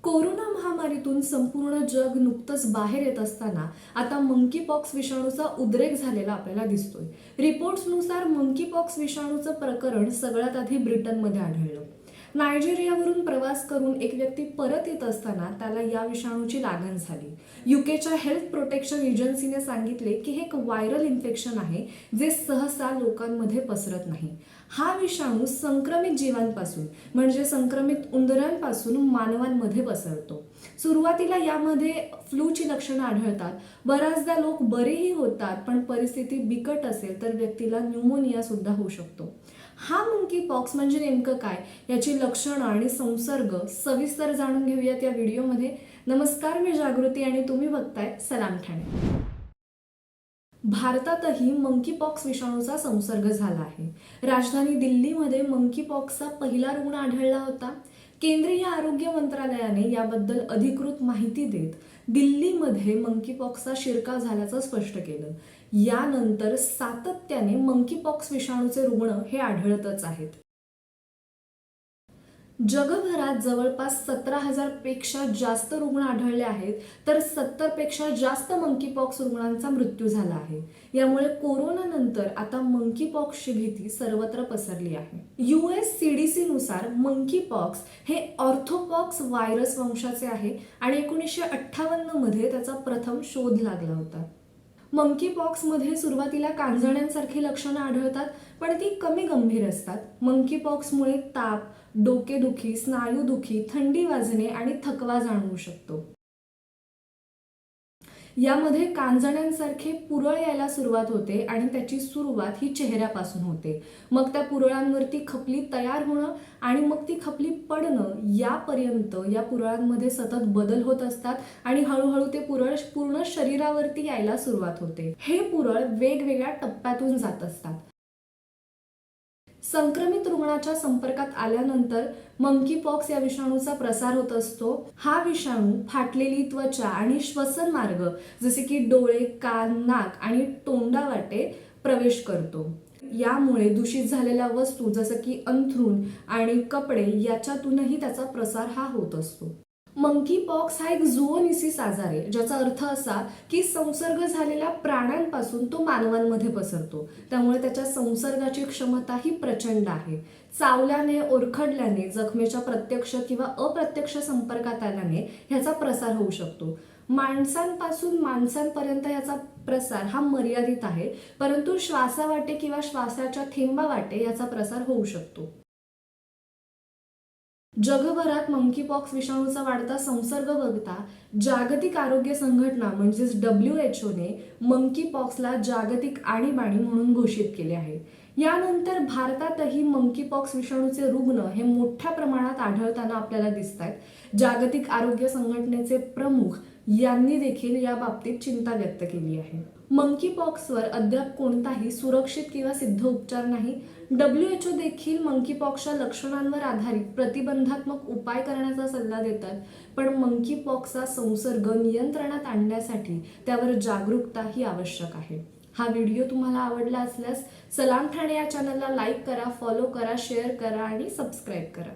Corona महामारीतून संपूर्ण जग नुकतंच बाहेर येत असताना आता मंकीपॉक्स विषाणूचा उद्रेक झालेला आपल्याला दिसतोय. रिपोर्ट्सनुसार मंकीपॉक्स विषाणूचं प्रकरण सगळ्यात आधी ब्रिटनमध्ये आढळलं. नायजेरियावरून प्रवास करून एक व्यक्ती परत येत असताना त्याला या विषाणूची लागण झाली. युकेच्या हेल्थ प्रोटेक्शन एजन्सीने सांगितले की हे एक व्हायरल इन्फेक्शन आहे जे सहसा लोकांमध्ये पसरत नाही. हा विषाणू संक्रमित जीवांपासून म्हणजे संक्रमित उंदरांपासून मानवांमध्ये पसरतो. सुरुवातीला यामध्ये फ्लूची लक्षणं आढळतात. बऱ्याचदा लोक बरेही होतात, पण परिस्थिती बिकट असेल तर व्यक्तीला न्यूमोनिया सुद्धा होऊ शकतो. हा मंकीपॉक्स म्हणजे नेमकं काय, याची लक्षणं आणि संसर्ग सविस्तर जाणून घेऊयात या व्हिडिओमध्ये. नमस्कार, मी जागृती आणि तुम्ही बघताय सलाम ठाणे. भारतातही मंकीपॉक्स विषाणूचा संसर्ग झाला आहे. राजधानी दिल्लीमध्ये मंकीपॉक्सचा पहिला रुग्ण आढळला होता. केंद्रीय आरोग्य मंत्रालयाने याबद्दल अधिकृत माहिती देत दिल्लीमध्ये मंकीपॉक्सचा शिरकाव झाल्याचं स्पष्ट केलं. यानंतर सातत्याने मंकीपॉक्स विषाणूचे रुग्ण हे आढळतच आहेत. जगभरात जवळपास 17,000 पेक्षा जास्त रुग्ण आढळले आहेत, तर 70 पेक्षा जास्त मंकीपॉक्स रुग्णांचा मृत्यू झाला आहे. यामुळे कोरोनानंतर आता मंकीपॉक्सची भीती सर्वत्र पसरली आहे. US CDC नुसार मंकीपॉक्स हे ऑर्थोपॉक्स व्हायरस वंशाचे आहे आणि 1958 मध्ये त्याचा प्रथम शोध लागला होता. मंकीपॉक्समध्ये सुरुवातीला कांजण्यांसारखी लक्षणं आढळतात, पण ती कमी गंभीर असतात. मंकीपॉक्समुळे ताप, डोकेदुखी, स्नायूदुखी, थंडी वाजणे आणि थकवा जाणवू शकतो. यामध्ये कांजण्यांसारखे पुरळ यायला सुरुवात होते आणि त्याची सुरुवात ही चेहऱ्यापासून होते. मग त्या पुरळांवरती खपली तयार होणं आणि मग ती खपली पडणं यापर्यंत या पुरळांमध्ये सतत बदल होत असतात आणि हळूहळू ते पुरळ पूर्ण शरीरावरती यायला सुरुवात होते. हे पुरळ वेगवेगळ्या टप्प्यातून जात असतात. संक्रमित रुग्णाच्या संपर्कात आल्यानंतर मंकीपॉक्स या विषाणूचा प्रसार होत असतो. हा विषाणू फाटलेली त्वचा आणि श्वसन मार्ग जसे की डोळे, कान, नाक आणि तोंडावाटे प्रवेश करतो. यामुळे दूषित झालेल्या वस्तू जसं की अंथरूण आणि कपडे याच्यातूनही त्याचा प्रसार हा होत असतो. मंकीपॉक्स हा एक झूओनिसिस आजार आहे, ज्याचा अर्थ असा की संसर्ग झालेल्या प्राण्यांपासून तो मानवांमध्ये पसरतो. त्यामुळे त्याच्या संसर्गाची क्षमता ही प्रचंड आहे. चावल्याने, ओरखडल्याने, जखमेच्या प्रत्यक्ष किंवा अप्रत्यक्ष संपर्कात आल्याने ह्याचा प्रसार होऊ शकतो. माणसांपासून माणसांपर्यंत याचा प्रसार हा मर्यादित आहे, परंतु श्वासावाटे किंवा श्वासाच्या थेंबावाटे याचा प्रसार होऊ शकतो. जगभरात मंकीपॉक्स विषाणूचा वाढता संसर्ग बघता जागतिक आरोग्य संघटना म्हणजेच WHO ने मंकीपॉक्सला जागतिक आणीबाणी म्हणून घोषित केले आहे. यानंतर भारतातही मंकीपॉक्स विषाणूचे रुग्ण हे मोठ्या प्रमाणात आढळताना आपल्याला दिसत आहेत. जागतिक आरोग्य संघटनेचे प्रमुख यांनी देखील या बाबतीत चिंता व्यक्त केली आहे. मंकीपॉक्सवर अद्याप कोणताही सुरक्षित किंवा सिद्ध उपचार नाही. WHO देखील मंकीपॉक्सच्या लक्षणांवर आधारित प्रतिबंधात्मक उपाय करण्याचा सल्ला देतात, पण मंकीपॉक्सचा संसर्ग नियंत्रणात आणण्यासाठी त्यावर जागरूकता ही आवश्यक आहे. हा व्हिडिओ तुम्हाला आवडला असल्यास सलाम ठाणे या चॅनलला लाईक करा, फॉलो करा, शेअर करा आणि सबस्क्राईब करा.